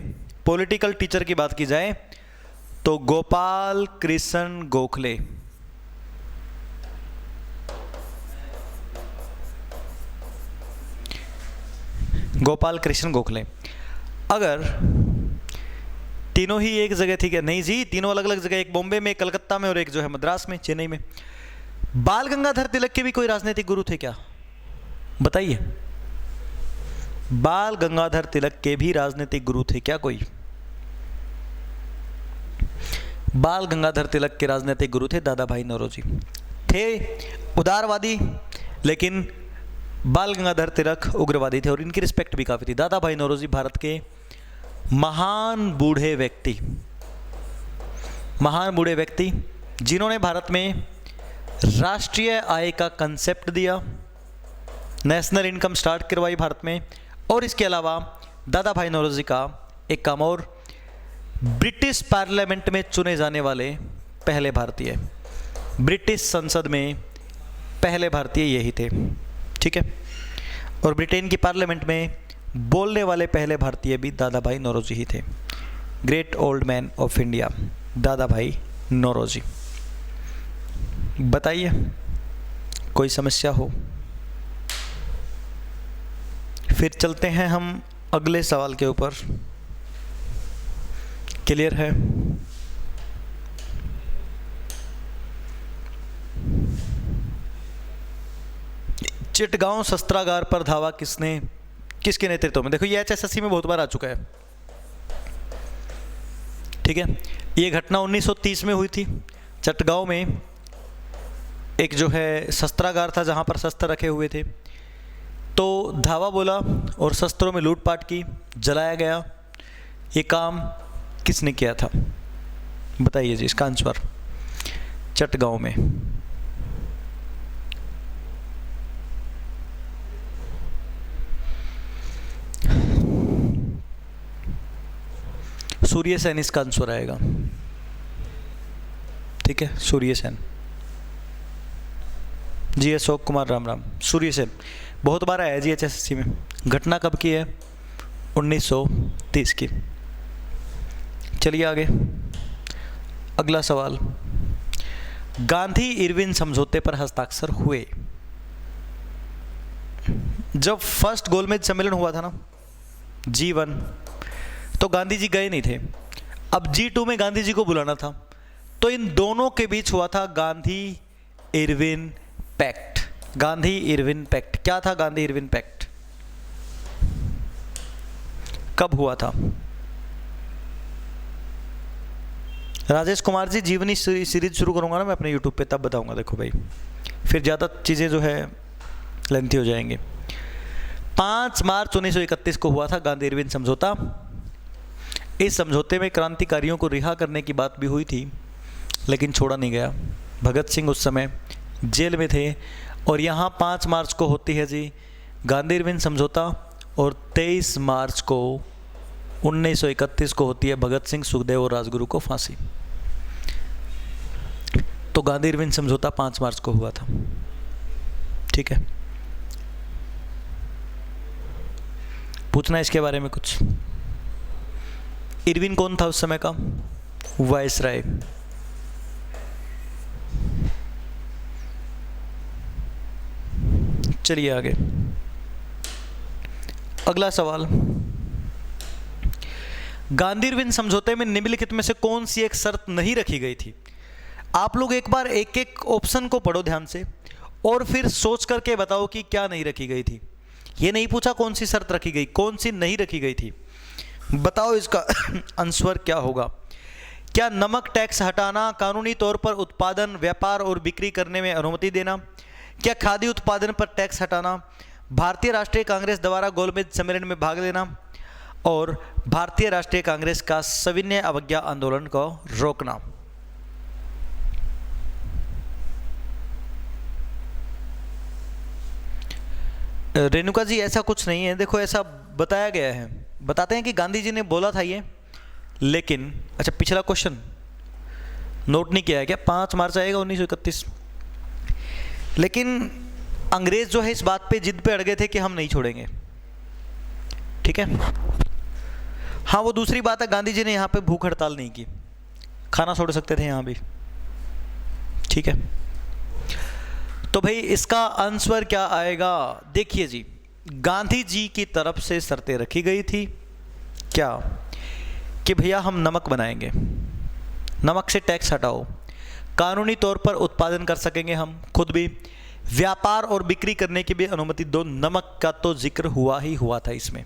पॉलिटिकल टीचर की बात की जाए तो गोपाल कृष्ण गोखले। गोपाल कृष्ण गोखले। अगर तीनों ही एक जगह थी क्या? नहीं जी, तीनों अलग अलग जगह, एक बॉम्बे में, एक कलकत्ता में और एक जो है मद्रास में, चेन्नई में। बाल गंगाधर तिलक के भी कोई राजनीतिक गुरु थे क्या? बताइए, बाल गंगाधर तिलक के भी राजनीतिक गुरु थे क्या कोई? बाल गंगाधर तिलक के राजनीतिक गुरु थे दादा भाई नौरोजी। थे उदारवादी, लेकिन बाल गंगाधर तिलक उग्रवादी थे और इनकी रिस्पेक्ट भी काफ़ी थी। दादा भाई नौरोजी भारत के महान बूढ़े व्यक्ति जिन्होंने भारत में राष्ट्रीय आय का कंसेप्ट दिया, नेशनल इनकम स्टार्ट करवाई भारत में। और इसके अलावा दादा भाई नौरोजी का एक काम और, ब्रिटिश पार्लियामेंट में चुने जाने वाले पहले भारतीय, ब्रिटिश संसद में पहले भारतीय यही थे, ठीक है। और ब्रिटेन की पार्लियामेंट में बोलने वाले पहले भारतीय भी दादा भाई नौरोजी ही थे। Great old man of India, दादा भाई नौरोजी। बताइए, कोई समस्या हो? फिर चलते हैं हम अगले सवाल के ऊपर। क्लियर है? चिटगांव शस्त्रागार पर धावा किसके नेतृत्व में? देखो ये HSSC में बहुत बार आ चुका है, ठीक है। ये घटना 1930 में हुई थी। चिटगांव में एक जो है शस्त्रागार था जहां पर शस्त्र रखे हुए थे, तो धावा बोला और शस्त्रों में लूटपाट की, जलाया गया। ये काम किसने किया था? बताइए जी इसका आंसर। चिटगांव में सूर्य सेन इसका आंसर आएगा, ठीक है। सूर्य सेन जी, अशोक कुमार, राम राम। सूर्य सेन बहुत बार आया जी HSSC में। घटना कब की है? 1930 की। चलिए आगे, अगला सवाल। गांधी इरविन समझौते पर हस्ताक्षर हुए। जब फर्स्ट गोलमेज सम्मेलन हुआ था ना, G1, तो गांधी जी गए नहीं थे। अब G2 में गांधी जी को बुलाना था, तो इन दोनों के बीच हुआ था Gandhi Irwin pact. Gandhi Irwin pact क्या था? गांधी इरविन पैक्ट कब हुआ था? राजेश कुमार जी, जीवनी सीरीज शुरू करूंगा ना मैं अपने YouTube पे, तब बताऊंगा। देखो भाई, फिर ज़्यादा चीज़ें जो है लेंथी हो जाएंगे। 5 मार्च 1931 को हुआ था गांधी इरविन समझौता। इस समझौते में क्रांतिकारियों को रिहा करने की बात भी हुई थी, लेकिन छोड़ा नहीं गया। भगत सिंह उस समय जेल में थे। और यहाँ 5 मार्च को होती है जी गांधी इरविन समझौता, और 23 मार्च को 1931 को होती है भगत सिंह, सुखदेव और राजगुरु को फांसी। तो गांधी इरविन समझौता 5 मार्च को हुआ था, ठीक है। पूछना है इसके बारे में कुछ? इरविन कौन था उस समय का? वायसराय। चलिए आगे, अगला सवाल। गांधी इरविन समझौते में निम्नलिखित में से कौन सी एक शर्त नहीं रखी गई थी? आप लोग एक बार एक एक ऑप्शन को पढ़ो ध्यान से और फिर सोच करके बताओ कि क्या नहीं रखी गई थी। ये नहीं पूछा कौन सी शर्त रखी गई, कौन सी नहीं रखी गई थी। बताओ इसका आंसर क्या होगा। क्या नमक टैक्स हटाना, कानूनी तौर पर उत्पादन, व्यापार और बिक्री करने में अनुमति देना, क्या खाद्य उत्पादन पर टैक्स हटाना, भारतीय राष्ट्रीय कांग्रेस द्वारा गोलमेज सम्मेलन में भाग लेना, और भारतीय राष्ट्रीय कांग्रेस का सविनय अवज्ञा आंदोलन को रोकना। रेणुका जी ऐसा कुछ नहीं है। देखो ऐसा बताया गया है, बताते हैं कि गांधी जी ने बोला था ये, लेकिन अच्छा पिछला क्वेश्चन नोट नहीं किया है क्या? 5 मार्च आएगा 1931। लेकिन अंग्रेज जो है इस बात पे जिद पे अड़ गए थे कि हम नहीं छोड़ेंगे, ठीक है। हाँ, वो दूसरी बात है, गांधी जी ने यहाँ पे भूख हड़ताल नहीं की, खाना छोड़ सकते थे यहाँ भी, ठीक है। तो भाई इसका आंसर क्या आएगा? देखिए जी, गांधी जी की तरफ से शर्तें रखी गई थी क्या, कि भैया हम नमक बनाएंगे, नमक से टैक्स हटाओ, कानूनी तौर पर उत्पादन कर सकेंगे हम खुद भी, व्यापार और बिक्री करने की भी अनुमति दो। नमक का तो जिक्र हुआ ही हुआ था इसमें।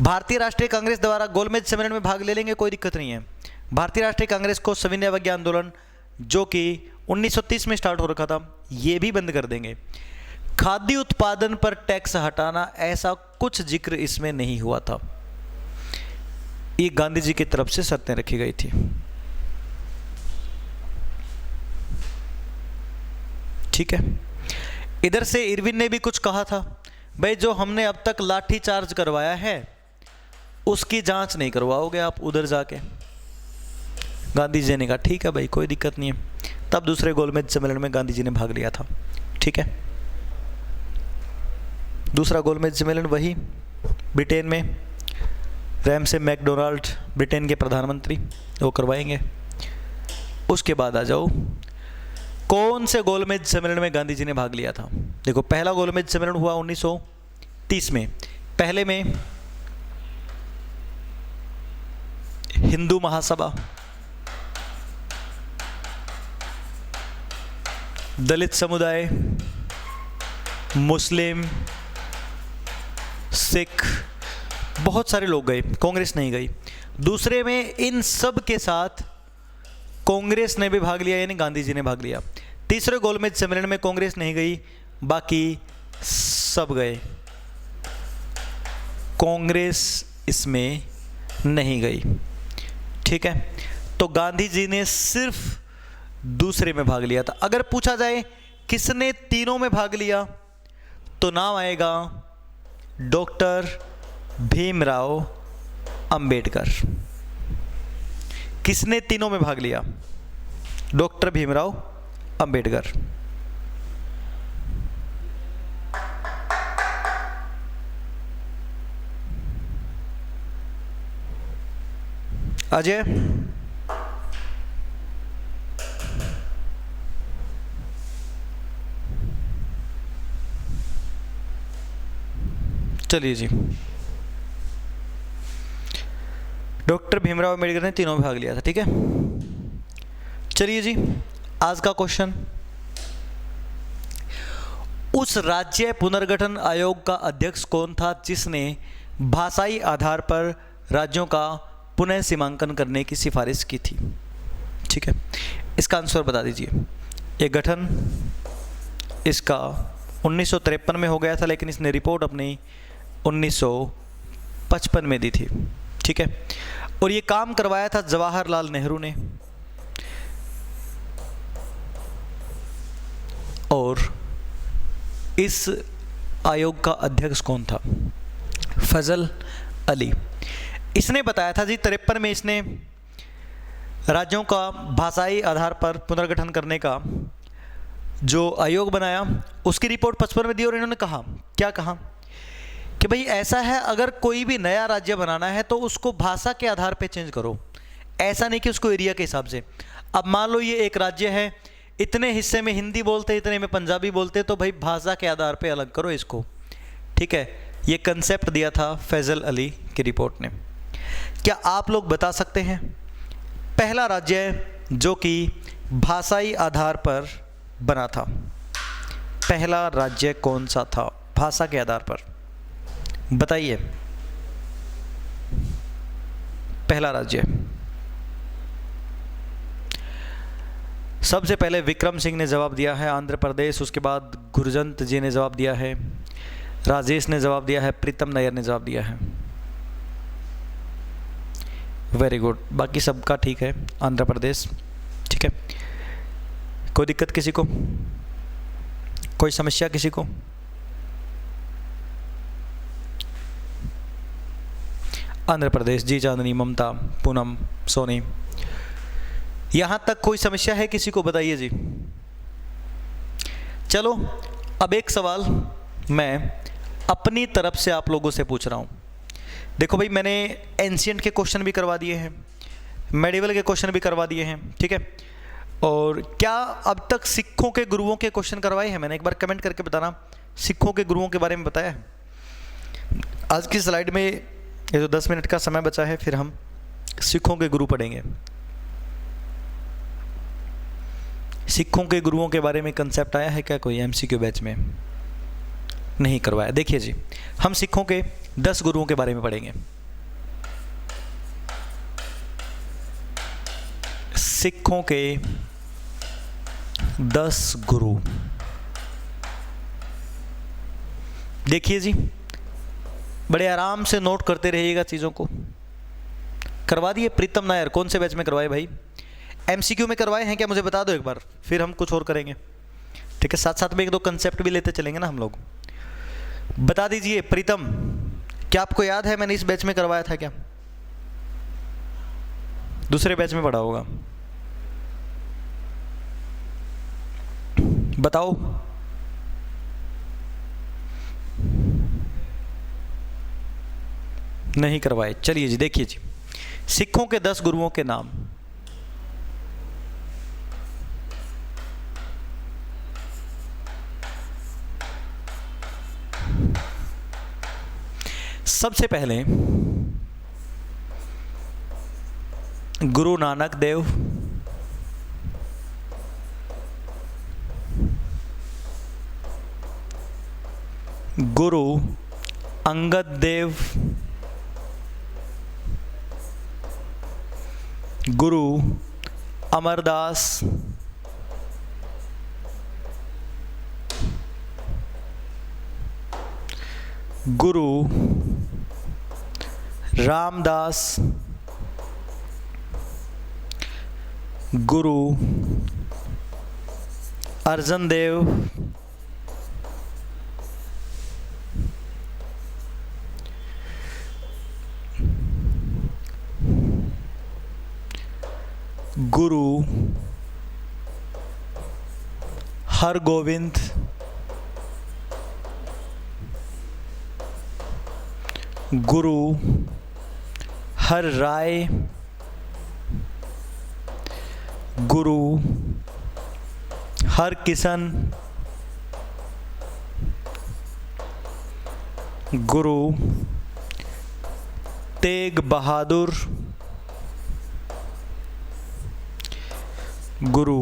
भारतीय राष्ट्रीय कांग्रेस द्वारा गोलमेज सम्मेलन में भाग ले लेंगे, कोई दिक्कत नहीं है। भारतीय राष्ट्रीय कांग्रेस को सविनय अवज्ञा आंदोलन जो कि 1930 में स्टार्ट हो रखा था, ये भी बंद कर देंगे। खाद्य उत्पादन पर टैक्स हटाना, ऐसा कुछ जिक्र इसमें नहीं हुआ था। ये गांधी जी की तरफ से शर्तें रखी गई थी, ठीक है। इधर से इरविन ने भी कुछ कहा था, भाई जो हमने अब तक लाठी चार्ज करवाया है उसकी जांच नहीं करवाओगे आप उधर जाके। गांधी जी ने कहा ठीक है भाई, कोई दिक्कत नहीं है। तब दूसरे गोलमेज सम्मेलन में गांधी जी ने भाग लिया था, ठीक है। दूसरा गोलमेज सम्मेलन वही ब्रिटेन में, रैमसे मैकडोनाल्ड ब्रिटेन के प्रधानमंत्री, वो करवाएंगे। उसके बाद आ जाओ, कौन से गोलमेज सम्मेलन में गांधी जी ने भाग लिया था? देखो, पहला गोलमेज सम्मेलन हुआ 1930 में। पहले में हिंदू महासभा, दलित समुदाय, मुस्लिम, सिख, बहुत सारे लोग गए, कांग्रेस नहीं गई। दूसरे में इन सब के साथ कांग्रेस ने भी भाग लिया, यानी गांधी जी ने भाग लिया। तीसरे गोलमेज सम्मेलन में कांग्रेस नहीं गई, बाकी सब गए, कांग्रेस इसमें नहीं गई, ठीक है। तो गांधी जी ने सिर्फ दूसरे में भाग लिया था। अगर पूछा जाए किसने तीनों में भाग लिया, तो नाम आएगा डॉक्टर भीमराव अंबेडकर। किसने तीनों में भाग लिया? डॉक्टर भीमराव अंबेडकर। अजय, चलिए जी, डॉक्टर भीमराव अंबेडकर ने तीनों में भाग लिया था, ठीक है। चलिए जी, आज का क्वेश्चन, उस राज्य पुनर्गठन आयोग का अध्यक्ष कौन था जिसने भाषाई आधार पर राज्यों का पुनः सीमांकन करने की सिफारिश की थी? ठीक है, इसका आंसर बता दीजिए। ये गठन इसका 1953 में हो गया था, लेकिन इसने रिपोर्ट अपनी 1955 में दी थी, ठीक है। और ये काम करवाया था जवाहरलाल नेहरू ने। और इस आयोग का अध्यक्ष कौन था? फजल अली। इसने बताया था जी 53 में इसने राज्यों का भाषाई आधार पर पुनर्गठन करने का जो आयोग बनाया, उसकी रिपोर्ट 55 में दी। और इन्होंने कहा, क्या कहा कि भाई ऐसा है, अगर कोई भी नया राज्य बनाना है तो उसको भाषा के आधार पे चेंज करो, ऐसा नहीं कि उसको एरिया के हिसाब से। अब मान लो ये एक राज्य है, इतने हिस्से में हिंदी बोलते, इतने में पंजाबी बोलते, तो भाई भाषा के आधार पे अलग करो इसको, ठीक है। ये कंसेप्ट दिया था फैजल अली की रिपोर्ट ने। क्या आप लोग बता सकते हैं पहला राज्य जो कि भाषाई आधार पर बना था, पहला राज्य कौन सा था भाषा के आधार पर? बताइए, पहला राज्य। सबसे पहले विक्रम सिंह ने जवाब दिया है, आंध्र प्रदेश। उसके बाद गुरजंत जी ने जवाब दिया है, राजेश ने जवाब दिया है, प्रीतम नायर ने जवाब दिया है। वेरी गुड, बाकी सबका ठीक है, आंध्र प्रदेश, ठीक है। कोई दिक्कत किसी को? कोई समस्या किसी को? आंध्र प्रदेश, जी, चांदनी, ममता, पूनम, सोनी, यहां तक कोई समस्या है किसी को? बताइए जी। चलो, अब एक सवाल मैं अपनी तरफ से आप लोगों से पूछ रहा हूं देखो भाई, मैंने एंशियंट के क्वेश्चन भी करवा दिए हैं, मेडिवल के क्वेश्चन भी करवा दिए हैं, ठीक है। और क्या अब तक सिखों के गुरुओं के क्वेश्चन करवाए हैं मैंने? एक बार कमेंट करके बताना, सिखों के गुरुओं के बारे में बताया है? आज की स्लाइड में ये जो 10 मिनट का समय बचा है, फिर हम सिखों के गुरु पढ़ेंगे। सिखों के गुरुओं के बारे में कंसेप्ट आया है क्या कोई एमसीक्यू बैच में? नहीं करवाया। देखिए जी, हम सिखों के 10 गुरुओं के बारे में पढ़ेंगे। सिखों के 10 गुरु। देखिए जी, बड़े आराम से नोट करते रहिएगा चीज़ों को। करवा दिए प्रीतम नायर, कौन से बैच में करवाए भाई? एमसीक्यू में करवाए हैं क्या, मुझे बता दो एक बार, फिर हम कुछ और करेंगे, ठीक है। साथ साथ में 1-2 कंसेप्ट भी लेते चलेंगे ना हम लोग। बता दीजिए प्रीतम, क्या आपको याद है मैंने इस बैच में करवाया था क्या? दूसरे बैच में पढ़ा होगा, बताओ। नहीं करवाए। चलिए जी, देखिए जी, सिखों के 10 गुरुओं के नाम। सबसे पहले गुरु नानक देव, गुरु अंगद देव, गुरु अमरदास, गुरु रामदास, गुरु अर्जन देव, गुरु हरगोविंद, गुरु हर राय, गुरु हर किशन, गुरु तेग बहादुर, गुरु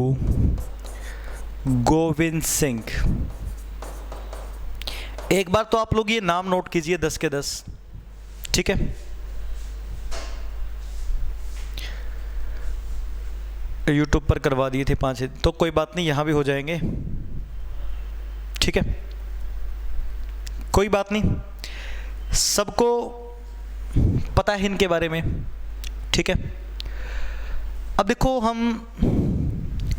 गोविंद सिंह। एक बार तो आप लोग ये नाम नोट कीजिए 10 के 10, ठीक है। यूट्यूब पर करवा दिए थे 5, तो कोई बात नहीं, यहां भी हो जाएंगे, ठीक है, कोई बात नहीं। सबको पता है इनके बारे में, ठीक है। अब देखो, हम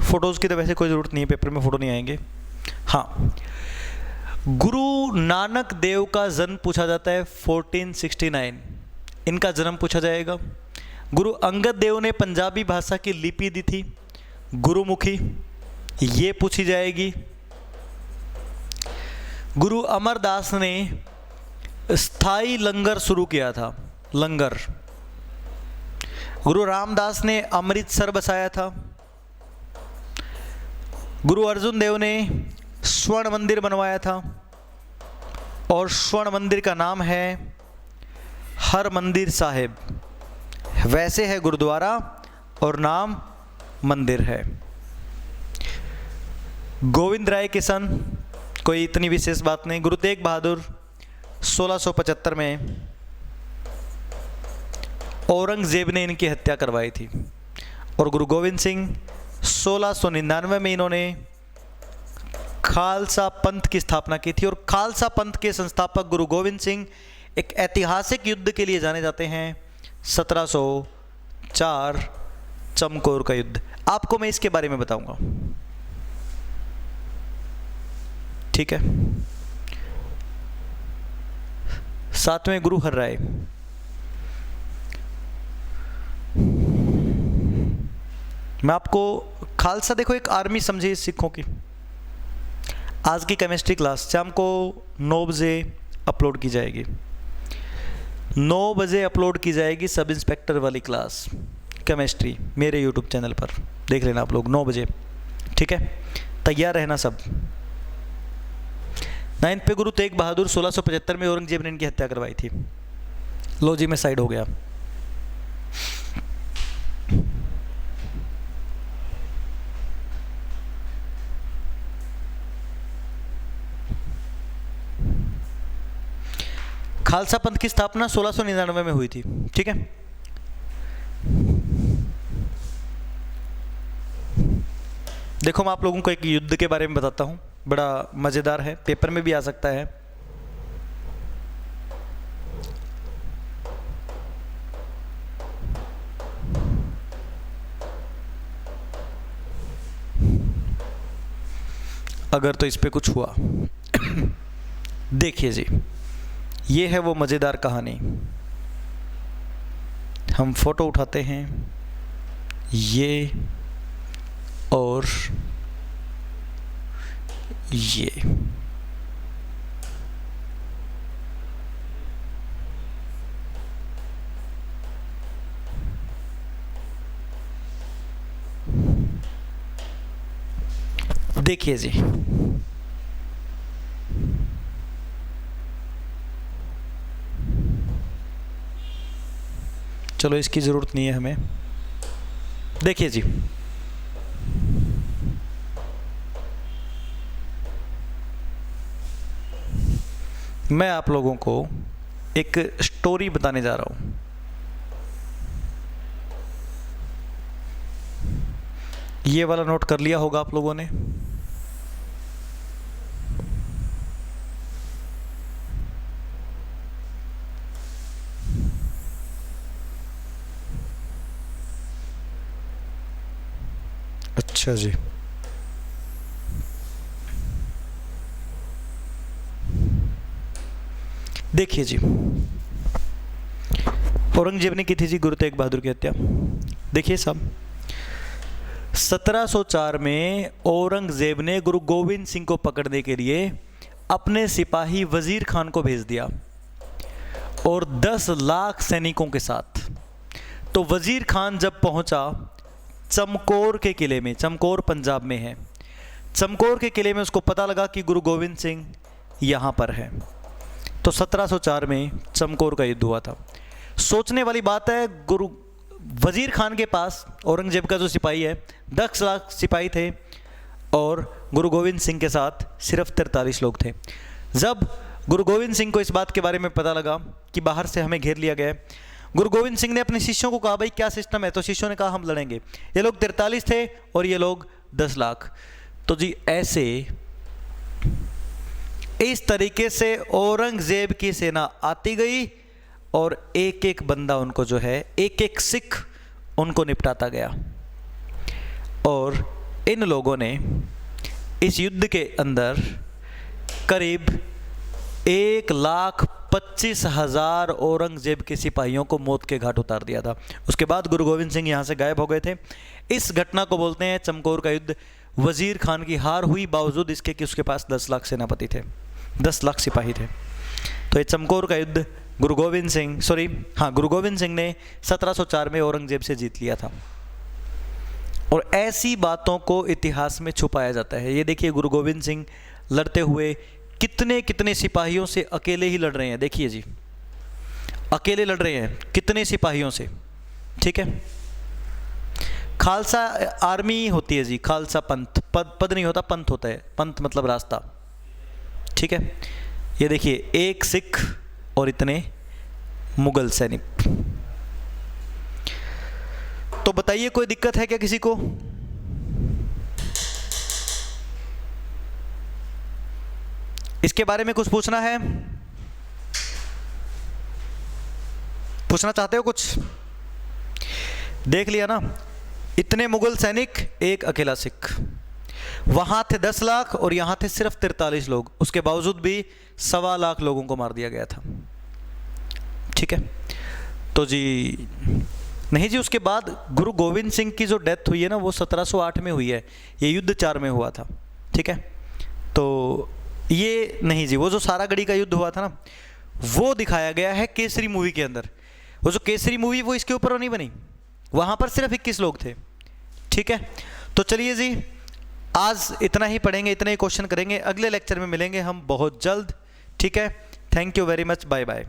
फोटोज़ की तो वैसे कोई ज़रूरत नहीं है, पेपर में फ़ोटो नहीं आएंगे। हाँ, गुरु नानक देव का जन्म पूछा जाता है 1469, इनका जन्म पूछा जाएगा। गुरु अंगद देव ने पंजाबी भाषा की लिपि दी थी, गुरुमुखी, ये पूछी जाएगी। गुरु अमरदास ने स्थाई लंगर शुरू किया था, लंगर। गुरु रामदास ने अमृतसर बसाया था। गुरु अर्जुन देव ने स्वर्ण मंदिर बनवाया था, और स्वर्ण मंदिर का नाम है हर मंदिर साहिब। वैसे है गुरुद्वारा और नाम मंदिर है। गोविंद राय किशन, कोई इतनी विशेष बात नहीं। गुरु तेग बहादुर 1675 में औरंगजेब ने इनकी हत्या करवाई थी, और गुरु गोविंद सिंह 1699 में इन्होंने खालसा पंथ की स्थापना की थी। और खालसा पंथ के संस्थापक गुरु गोविंद सिंह एक ऐतिहासिक युद्ध के लिए जाने जाते हैं, 1704 चमकौर का युद्ध। आपको मैं इसके बारे में बताऊंगा, ठीक है। सातवें गुरु हर राय, मैं आपको खालसा, देखो एक आर्मी समझिए सिखों की। आज की केमिस्ट्री क्लास शाम को 9 बजे अपलोड की जाएगी। 9 बजे अपलोड की जाएगी सब इंस्पेक्टर वाली क्लास केमिस्ट्री मेरे यूट्यूब चैनल पर, देख लेना आप लोग 9 बजे, ठीक है, तैयार रहना सब। 9th पे गुरु तेग बहादुर 1675 में औरंगजेब ने इनकी हत्या करवाई थी। लो जी, मैं साइड हो गया। खालसा पंथ की स्थापना 1699 में हुई थी, ठीक है। देखो मैं आप लोगों को एक युद्ध के बारे में बताता हूं, बड़ा मजेदार है, पेपर में भी आ सकता है। अगर तो इस पे कुछ हुआ देखिए जी, ये है वो मजेदार कहानी। हम फोटो उठाते हैं, ये और ये, देखिए जी, चलो इसकी ज़रूरत नहीं है हमें। देखिए जी, मैं आप लोगों को एक स्टोरी बताने जा रहा हूं। ये वाला नोट कर लिया होगा आप लोगों ने। अच्छा जी, देखिए जी, औरंगजेब ने की थी जी गुरु तेग बहादुर की हत्या। देखिए साहब, 1704 में औरंगजेब ने गुरु गोविंद सिंह को पकड़ने के लिए अपने सिपाही वजीर खान को भेज दिया और 10 लाख सैनिकों के साथ। तो वजीर खान जब पहुंचा चमकौर के किले में, चमकौर पंजाब में है, चमकौर के किले में उसको पता लगा कि गुरु गोविंद सिंह यहाँ पर है। तो 1704 में चमकौर का युद्ध हुआ था। सोचने वाली बात है, गुरु वजीर खान के पास औरंगजेब का जो सिपाही है 10 लाख सिपाही थे और गुरु गोविंद सिंह के साथ सिर्फ 43 लोग थे। जब गुरु गोविंद सिंह को इस बात के बारे में पता लगा कि बाहर से हमें घेर लिया गया है, गुरु गोविंद सिंह ने अपने शिष्यों को कहा भाई क्या सिस्टम है। तो शिष्यों ने कहा हम लड़ेंगे। ये लोग 43 थे और ये लोग 10 लाख। तो जी ऐसे इस तरीके से औरंगजेब की सेना आती गई और एक एक बंदा उनको जो है, एक एक सिख उनको निपटाता गया। और इन लोगों ने इस युद्ध के अंदर करीब 1,25,000 औरंगजेब के सिपाहियों को मौत के घाट उतार दिया था। उसके बाद गुरु गोविंद सिंह यहाँ से गायब हो गए थे। इस घटना को बोलते हैं चमकौर का युद्ध। वजीर खान की हार हुई बावजूद इसके कि उसके पास 10 लाख सेनापति थे, 10 लाख सिपाही थे। तो ये चमकौर का युद्ध गुरु गोविंद सिंह ने 1704 में औरंगजेब से जीत लिया था। और ऐसी बातों को इतिहास में छुपाया जाता है। ये देखिए गुरु गोविंद सिंह लड़ते हुए कितने कितने सिपाहियों से अकेले ही लड़ रहे हैं। देखिए जी, अकेले लड़ रहे हैं कितने सिपाहियों से, ठीक है। खालसा आर्मी होती है जी, खालसा पंथ, पद नहीं होता, पंथ होता है। पंथ मतलब रास्ता, ठीक है। ये देखिए एक सिख और इतने मुगल सैनिक। तो बताइए कोई दिक्कत है क्या किसी को? इसके बारे में कुछ पूछना है? पूछना चाहते हो कुछ? देख लिया ना, इतने मुगल सैनिक, एक अकेला सिख। वहां थे 10 लाख और यहां थे सिर्फ 43 लोग। उसके बावजूद भी 1.25 लाख लोगों को मार दिया गया था, ठीक है। तो जी नहीं जी, उसके बाद गुरु गोविंद सिंह की जो डेथ हुई है ना, वो 1708 में हुई है। ये युद्ध 4 में हुआ था, ठीक है। तो ये नहीं जी, वो जो सारागढ़ी का युद्ध हुआ था ना, वो दिखाया गया है केसरी मूवी के अंदर। वो जो केसरी मूवी वो इसके ऊपर नहीं बनी, वहाँ पर सिर्फ 21 लोग थे। ठीक है, तो चलिए जी, आज इतना ही पढ़ेंगे, इतने ही क्वेश्चन करेंगे। अगले लेक्चर में मिलेंगे हम बहुत जल्द। ठीक है, thank you very much, bye bye.